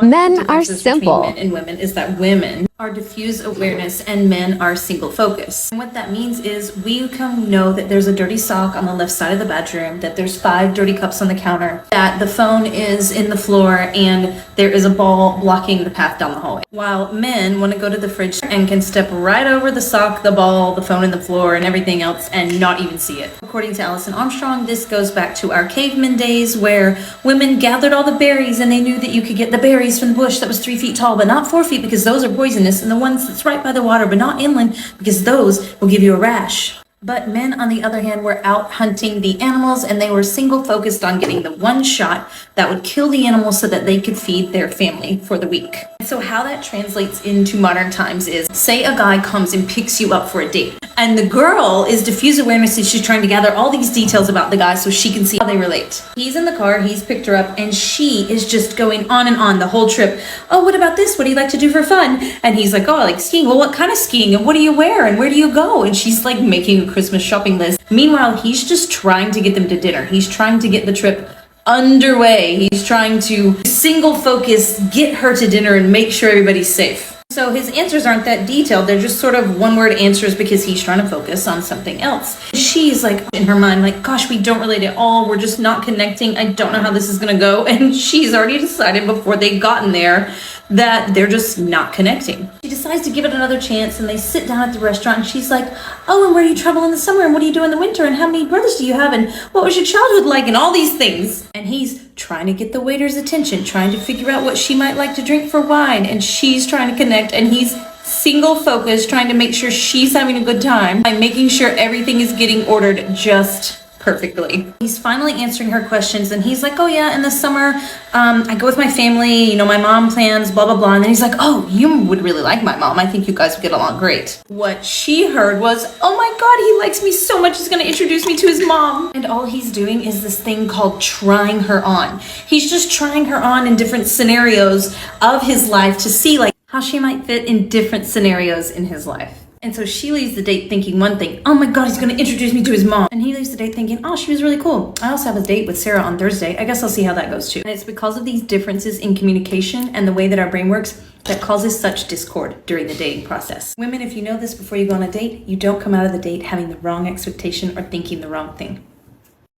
Men are simple. Men and women is that women are diffuse awareness and men are single focus. And what that means is we can know that there's a dirty sock on the left side of the bedroom, that there's 5 dirty cups on the counter, that the phone is in the floor, and there is a ball blocking the path down the hallway. While men want to go to the fridge and can step right over the sock, the ball, the phone, and the floor, and everything else and not even see it. According to Alison Armstrong, this goes back to our caveman days where women gathered all the berries and they knew that you could get the berries from the bush that was 3 feet tall, but not 4 feet because those are poisonous, and the ones that's right by the water, but not inland because those will give you a rash. But men, on the other hand, were out hunting the animals and they were single focused on getting the one shot that would kill the animal so that they could feed their family for the week. And so how that translates into modern times is, say a guy comes and picks you up for a date, and the girl is diffuse awareness and she's trying to gather all these details about the guy so she can see how they relate. He's in the car, he's picked her up, and she is just going on and on the whole trip. Oh, what about this? What do you like to do for fun? And he's like, oh, I like skiing. Well, what kind of skiing? And what do you wear? And where do you go? And she's like making a Christmas shopping list. Meanwhile, he's just trying to get them to dinner. He's trying to get the trip underway. He's trying to single focus, get her to dinner and make sure everybody's safe. So his answers aren't that detailed. They're just sort of one-word answers because he's trying to focus on something else. She's like, in her mind, like, gosh, we don't relate at all. We're just not connecting. I don't know how this is going to go. And she's already decided before they've gotten there that they're just not connecting. She decides to give it another chance, and they sit down at the restaurant, and she's like, oh, and where do you travel in the summer? And what do you do in the winter? And how many brothers do you have? And what was your childhood like? And all these things. And he's trying to get the waiter's attention, trying to figure out what she might like to drink for wine. And she's trying to connect, and he's single focused, trying to make sure she's having a good time by making sure everything is getting ordered just perfectly. He's finally answering her questions, and he's like, oh yeah, in the summer, I go with my family, you know, my mom plans, blah, blah, blah. And then he's like, oh, you would really like my mom. I think you guys would get along great. What she heard was, oh my God, he likes me so much, he's gonna introduce me to his mom. And all he's doing is this thing called trying her on. He's just trying her on in different scenarios of his life to see like how she might fit in different scenarios in his life. And so she leaves the date thinking one thing, oh my God, he's gonna introduce me to his mom. And he leaves the date thinking, oh, she was really cool. I also have a date with Sarah on Thursday. I guess I'll see how that goes too. And it's because of these differences in communication and the way that our brain works that causes such discord during the dating process. Women, if you know this before you go on a date, you don't come out of the date having the wrong expectation or thinking the wrong thing.